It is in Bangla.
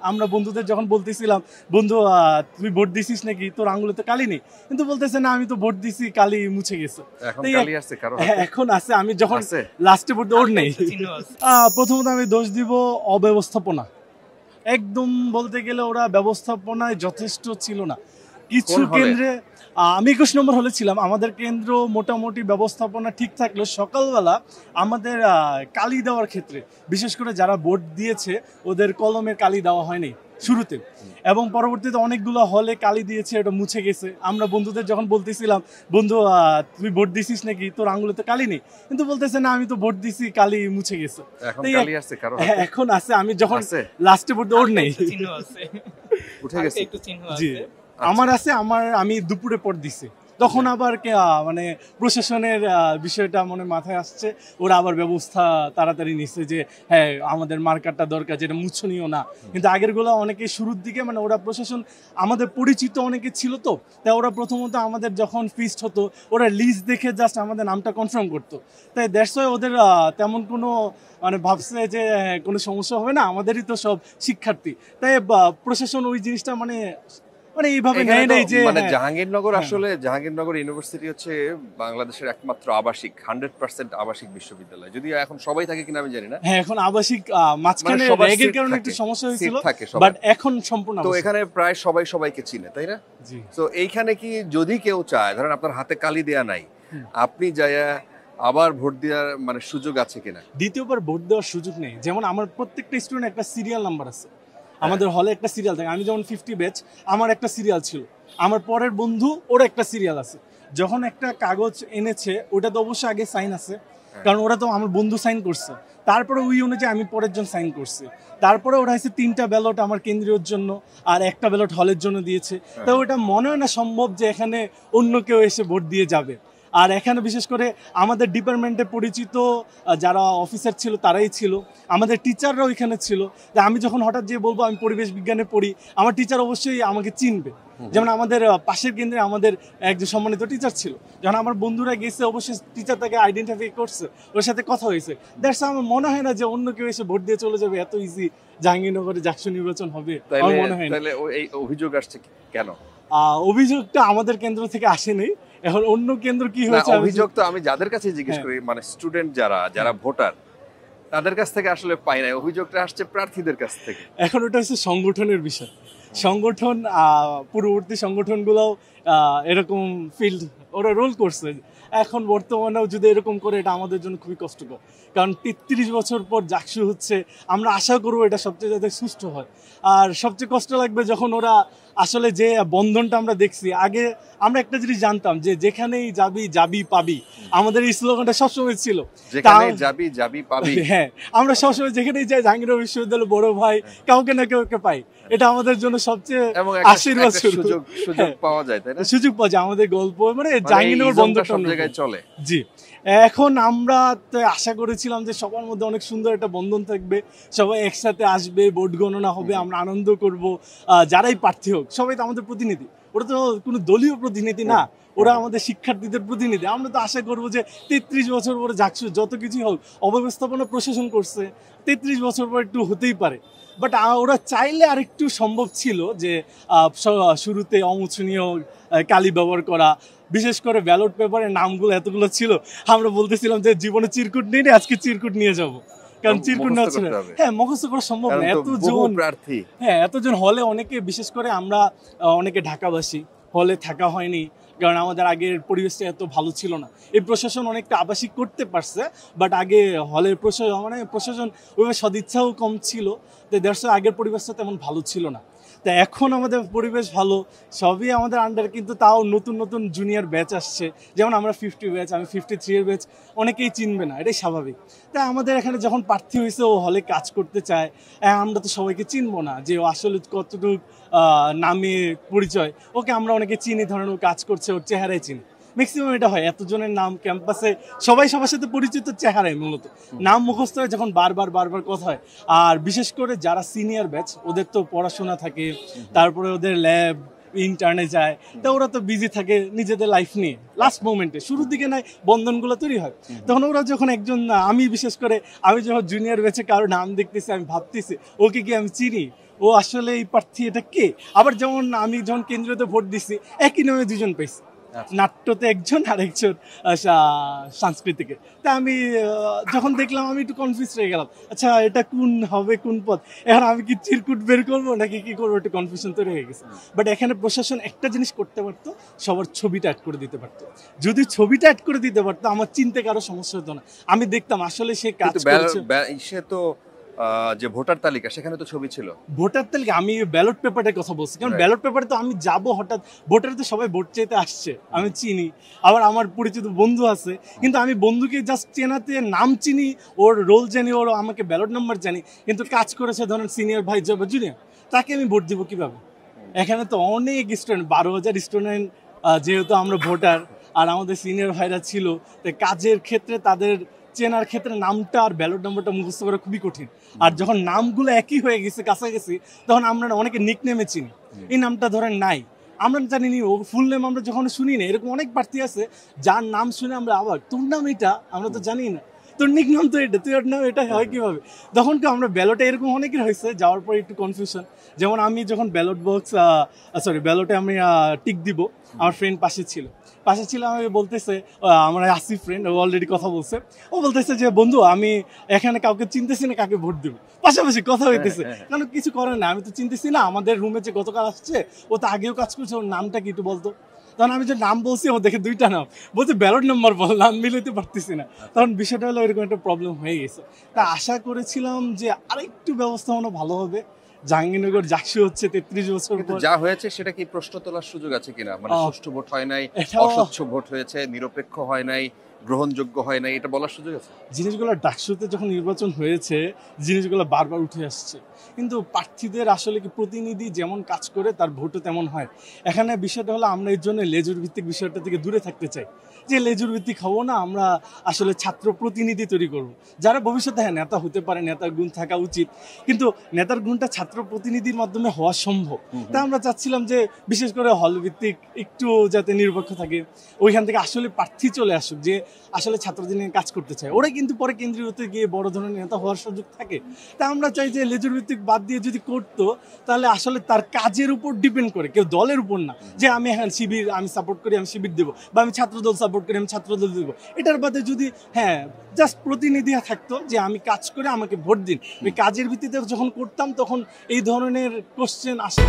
আমরা বন্ধুদের যখন বলতেছিলাম বন্ধু তুই ভোট দিছিস নাকি, তোর আঙুলে তো কালি নেই, কিন্তু বলতেছে না আমি তো ভোট দিছি, কালি মুছে গেছে। এখন আছে, আমি যখন লাস্টে ভোট ওর নেই। প্রথমত আমি দোষ দিব অব্যবস্থাপনা, একদম বলতে গেলে ওরা ব্যবস্থাপনায় যথেষ্ট ছিল না। কিছু কেন্দ্রে আমি 21 নম্বর হলে ছিলাম, আমাদের কেন্দ্র মোটামুটি ব্যবস্থাপনা ঠিক থাকলেও সকালবেলা আমাদের কালি দেওয়ার ক্ষেত্রে বিশেষ করে যারা ভোট দিয়েছে ওদের কলমের কালি দেওয়া হয়নি শুরুতে, এবং পরবর্তীতে অনেকগুলো হলে কালি দিয়েছে, এটা মুছে গেছে। আমরা বন্ধুদের যখন বলতেছিলাম বন্ধু তুই ভোট দিছিস নাকি, তোর আঙুলে তো কালি নেই, কিন্তু বলতেছে না আমি তো ভোট দিছি, কালি মুছে গেছে। এখন আছে, আমি যখন লাস্টে ভোট ওর নেই, জি আমার আছে, আমি দুপুরে পর দিছি, তখন আবার মানে প্রশাসনের বিষয়টা মনে মাথায় আসছে, ওরা আবার ব্যবস্থা তাড়াতাড়ি নিচ্ছে যে হ্যাঁ আমাদের মার্কারটা দরকার, যেটা মুছনীয় না। কিন্তু আগেরগুলো অনেকে শুরুর দিকে মানে ওরা প্রশাসন আমাদের পরিচিত অনেকে ছিল, তো তাই ওরা প্রথমত আমাদের যখন ফিস্ট হতো ওরা লিস্ট দেখে জাস্ট আমাদের নামটা কনফার্ম করতো, তাই দ্যাটস ওয়াই ওদের তেমন কোনো মানে ভাবছে যে কোনো সমস্যা হবে না, আমাদেরই তো সব শিক্ষার্থী, তাই প্রশাসন ওই জিনিসটা মানে এইভাবে নেয় নাই যে মানে জাহাঙ্গীরনগর, আসলে জাহাঙ্গীরনগর ইউনিভার্সিটি হচ্ছে বাংলাদেশের একমাত্র আবাসিক 100% আবাসিক বিশ্ববিদ্যালয়, যদিও এখন সবাই থাকে কিনা আমি জানি না। হ্যাঁ এখন আবাসিক, মাঝখানে র্যাগের কারণে একটু সমস্যা হয়েছিল, বাট এখন সম্পূর্ণ। তো এখানে প্রায় সবাই সবাইকে চিনে, তাই না? জি। তো এইখানে কি যদি কেউ চায়, ধরেন আপনার হাতে কালি দেয়া নাই, আপনি যায়া আবার ভোট দেওয়ার মানে সুযোগ আছে কিনা? দ্বিতীয়বার ভোট দেওয়ার সুযোগ নেই। যেমন আমার প্রত্যেকটা স্টুডেন্ট একটা সিরিয়াল নাম্বার আছে, আমাদের হলে একটা সিরিয়াল থাকে। আমি যেমন 50 ব্যাচ, আমার একটা সিরিয়াল ছিল, আমার পরের বন্ধু ওর একটা সিরিয়াল আছে। যখন একটা কাগজ এনেছে ওটা তো অবশ্যই আগে সাইন আছে, কারণ ওরা তো আমার বন্ধু সাইন করছে, তারপরে ওই অনুযায়ী আমি পরের জন সাইন করছি, তারপরে ওরা হচ্ছে 3টা ব্যালট আমার কেন্দ্রীয় জন্য আর একটা ব্যালট হলের জন্য দিয়েছে। তো ওটা মনে হয় না সম্ভব যে এখানে অন্য কেউ এসে ভোট দিয়ে যাবে। আর এখানে বিশেষ করে আমাদের ডিপার্টমেন্টে পরিচিত যারা অফিসার ছিল তারাই ছিল, আমাদের টিচাররাও এখানে ছিল। আমি যখন হঠাৎ যে বলবো আমি পরিবেশ বিজ্ঞানে পড়ি, আমার টিচার অবশ্যই আমাকে চিনবে। যেমন আমাদের পাশের কেন্দ্রে আমাদের একজন সম্মানিত টিচার ছিল, যখন আমার বন্ধুরা গেছে অবশ্যই টিচার তাকে আইডেন্টিফাই করছে, ওর সাথে কথা হয়েছে। দ্যাটস আমার মনে হয় না যে অন্য কেউ এসে ভোট দিয়ে চলে যাবে, এত ইজি জাহাঙ্গীরনগরে জাকসু নির্বাচন হবে আমার মনে হয় না। তাহলে এই অভিযোগ আসছে কেন? অভিযোগটা আমাদের কেন্দ্র থেকে আসেনি, এখন অন্য কেন্দ্র কি হয়েছে অভিযোগ তো আমি যাদের কাছে জিজ্ঞেস করি, মানে স্টুডেন্ট যারা ভোটার তাদের কাছ থেকে আসলে পাই না, অভিযোগটা আসছে প্রার্থীদের কাছ থেকে। এখন ওটা হচ্ছে সংগঠনের বিষয়, সংগঠন পূর্ববর্তী সংগঠনগুলোও এরকম ফিল্ড ওরা রোল করছে। এখন বর্তমানেও যদি এরকম করে এটা আমাদের জন্য খুবই কষ্টকর, কারণ 33 বছর পর জাকসু হচ্ছে, আমরা আশা করবো এটা সবচেয়ে যাতে সুষ্ঠু হয়। আর সবচেয়ে কষ্ট লাগবে যখন ওরা আসলে যে বন্ধনটা আমরা দেখছি, আগে আমরা একটা জিনিস জানতাম যে যেখানেই যাবি যাবি পাবি, আমাদের এই স্লোগানটা সবসময় ছিল যাবি যাবি পাবি। হ্যাঁ আমরা সবসময় যেখানেই যাই জাহাঙ্গীরনগর বিশ্ববিদ্যালয় বড় ভাই কাউকে না কাউকে পাই, এটা আমাদের জন্য সবচেয়ে আশীর্বাদ। সুযোগ পাওয়া যায়, তাই না? সুযোগ পাওয়া যায়, আমাদের গল্প মানে জাহাঙ্গীরনগর বন্ধন সব জায়গায় চলে। জি, এখন আমরা আশা করেছিলাম যে সবার মধ্যে অনেক সুন্দর একটা বন্ধন থাকবে, সবাই একসাথে আসবে, ভোট গণনা হবে, আমরা আনন্দ করব। যারাই প্রার্থী হোক সবাই তো আমাদের প্রতিনিধি, ওরা তো কোনো দলীয় প্রতিনিধি না, ওরা আমাদের শিক্ষার্থীদের প্রতিনিধি। আমরা তো আশা করবো যে 33 বছর পরে জাকসু যত কিছুই হোক, অব্যবস্থাপনা প্রশাসন করছে, 33 বছর পর একটু হতেই পারে, বাট ওরা চাইলে আরেকটু সম্ভব ছিল যে শুরুতে অমোচনীয় কালি ব্যবহার করা, বিশেষ করে ব্যালট পেপারের নামগুলো এতগুলো ছিল, আমরা বলতেছিলাম যে জীবনে চিরকুট নিয়ে আজকে চিরকুট নিয়ে যাব, কারণ চিরকুট না ছিল। হ্যাঁ মুখস্থ করা সম্ভব না, এতজন প্রার্থী, হ্যাঁ এতজন হলে। অনেকে বিশেষ করে আমরা অনেকে ঢাকাবাসী, হলে থাকা হয়নি, কারণ আমাদের আগের পরিবেশটা এত ভালো ছিল না। এই প্রশাসন অনেকটা আবাসিক করতে পারছে, বাট আগে হলের প্রশাসন ওইভাবে সদিচ্ছাও কম ছিল, তো দেড়শো আগের পরিবেশটা তেমন ভালো ছিল না। তা এখন আমাদের পরিবেশ ভালো, সবই আমাদের আন্ডার, কিন্তু তাও নতুন নতুন জুনিয়র ব্যাচ আসছে, যেমন আমরা 50 ব্যাচ, আমি 53 এর ব্যাচ, অনেকেই চিনবে না, এটাই স্বাভাবিক। তাই আমাদের এখানে যখন প্রার্থী হয়েছে ও হলে কাজ করতে চায়, আমরা তো সবাইকে চিনবো না যে ও আসলে কতটুকু নামে পরিচয়, ওকে আমরা অনেকে চিনি, ধরেন ও কাজ করছে, ওর চেহারায় চিনি, ম্যাক্সিমাম এটা হয়। এতজনের নাম ক্যাম্পাসে সবাই সবার সাথে পরিচিত চেহারায়, মূলত নাম মুখস্থ হয় যখন বারবার কথা হয়। আর বিশেষ করে যারা সিনিয়র ব্যাচ, ওদের তো পড়াশোনা থাকে, তারপরে ওদের ল্যাব ইন্টার্নে যায়, তা ওরা তো বিজি থাকে নিজেদের লাইফ নিয়ে। লাস্ট মোমেন্টে শুরুর দিকে নাই বন্ধনগুলো তৈরি হয়, তখন ওরা যখন আমি বিশেষ করে আমি যখন জুনিয়র ব্যাচে কারো নাম দেখতেছি, আমি ভাবতেছি ওকে কি আমি চিনি, ও আসলে এই প্রার্থী এটা কে। আবার যেমন আমি যখন কেন্দ্রীয়তে ভোট দিছি একই নামে দুজন পেয়েছি, নাট্যতে একজন আর একজন সাংস্কৃতিকে। তা আমি যখন দেখলাম আমি একটু কনফিউজ হয়ে গেলাম, আচ্ছা এটা কোন হবে কোন পদ, এখন আমি কি চিরকুট বের করবো নাকি কি করবো, একটু কনফিউশন তৈরি হয়ে গেছে। বাট এখানে প্রশাসন একটা জিনিস করতে পারতো, সবার ছবিটা অ্যাড করে দিতে পারতো। যদি ছবিটা অ্যাড করে দিতে পারতো আমার চিনতে কারো সমস্যা হতো না, আমি দেখতাম আসলে সে কাজ করছে। সে তো যে ভোটার তালিকা সেখানে তো ছবি ছিল। ভোটার তালিকা আমি ব্যালট পেপারের কথা বলছি, কারণ ব্যালট পেপারে তো আমি যাব হঠাৎ, ভোটার তো সবাই ভোট চাইতে আসছে, আমি চিনি, আবার আমার পরিচিত বন্ধু আছে, কিন্তু আমি বন্ধুকে জাস্ট চেনাতে নাম চিনি, ওর রোল জানি, ওর আমাকে ব্যালট নাম্বার জানি, কিন্তু কাজ করেছে ধরেন সিনিয়র ভাই যাবে জুনিয়র, তাকে আমি ভোট দিব কিভাবে? এখানে তো অনেক স্টুডেন্ট, 12,000 স্টুডেন্ট, যেহেতু আমরা ভোটার আর আমাদের সিনিয়র ভাইরা ছিল, তাই কাজের ক্ষেত্রে তাদের চেনার ক্ষেত্রে নামটা আর ব্যালট নাম্বারটা মুখস্থ করা খুবই কঠিন। আর যখন নামগুলো একই হয়ে গেছে কাছাকাছি, তখন আমরা অনেকে নিক নেমে চিনি, এই নামটা ধরেন নাই, আমরা জানি নি ও ফুল নেম আমরা যখন শুনি না। এরকম অনেক প্রার্থী আছে যার নাম শুনে আমরা আবার তোর নাম এটা, আমরা তো জানি না, তোর নিক নাম তো এটা, তুই ওর নাম এটা হয় কিভাবে? তখন কি আমরা ব্যালটে এরকম অনেকের হয়েছে যাওয়ার পরে একটু কনফিউশন। যেমন আমি যখন ব্যালট বক্স ব্যালটে আমি টিক দিব, আমার ফ্রেন্ড পাশে ছিল, আমাকে বলতেছে, আমার আসিফ ফ্রেন্ড, ও অলরেডি কথা বলছে, ও বলতেছে যে বন্ধু আমি এখানে কাউকে চিনতেছি না, কাকে ভোট দিব, পাশাপাশি কথা হইতেছে, কারণ কিছু করে না, আমি তো চিনতেছি না, আমাদের রুমে যে গতকাল আসছে ও তো আগেও কাজ করছে, ওর নামটা কি একটু বলতো। তখন আমি যে নাম বলছি ও দেখে দুইটা নাম বলছে, ব্যালট নাম্বার বল, নাম মিলাইতে পারতেছি না। তখন বিষয়টা হলো এরকম একটা প্রবলেম হয়ে গেছে। তা আশা করেছিলাম যে আরেকটু ব্যবস্থাপনা ভালো হবে। জাহাঙ্গীরনগর জাকসু হচ্ছে 33 বছর পর, যা হয়েছে সেটা কি প্রশ্ন তোলার সুযোগ আছে কিনা? মানে সুষ্ঠু ভোট হয় নাই, অস্বচ্ছ ভোট হয়েছে, নিরপেক্ষ হয় নাই, গ্রহণযোগ্য হয় নাই, এটা বলার সুযোগ আছে? জিনিসগুলো ডাকসুতে যখন নির্বাচন হয়েছে জিনিসগুলো বারবার উঠে আসছে, কিন্তু প্রার্থীদের আসলে কি প্রতিনিধি যেমন কাজ করে তার ভোটও তেমন হয়। এখানে বিষয়টা হলো আমরা এর জন্য লেজুর ভিত্তিক বিষয়টা থেকে দূরে থাকতে চাই, যে লেজুর ভিত্তিক হবো না, আমরা আসলে ছাত্র প্রতিনিধি তৈরি করব, যারা ভবিষ্যতে হ্যাঁ নেতা হতে পারে, নেতার গুণ থাকা উচিত, কিন্তু নেতার গুণটা ছাত্র প্রতিনিধির মাধ্যমে হওয়া সম্ভব। তা আমরা চাচ্ছিলাম যে বিশেষ করে হল ভিত্তিক একটু যাতে নিরপেক্ষ থাকে, ওইখান থেকে আসলে প্রার্থী চলে আসুক যে আসলে ছাত্রদের নিয়ে কাজ করতে চায়, ওরা কিন্তু পরে কেন্দ্রীয়তে গিয়ে বড় ধরনের নেতা হওয়ার সুযোগ থাকে। তা আমরা চাই যে লেজুর ভিত্তিক বাদ দিয়ে যদি করতো, তাহলে আসলে তার কাজের উপর ডিপেন্ড করে, কেউ দলের উপর না, যে আমি হ্যাঁ শিবির আমি সাপোর্ট করি আমি শিবির দেবো, বা আমি ছাত্রদল সাপোর্ট করি আমি ছাত্রদল দেবো, এটার বাদে যদি হ্যাঁ জাস্ট প্রতিনিধি থাকতো যে আমি কাজ করে আমাকে ভোট দিন, ওই কাজের ভিত্তিতে যখন করতাম তখন এই ধরনের কোশ্চেন আসে।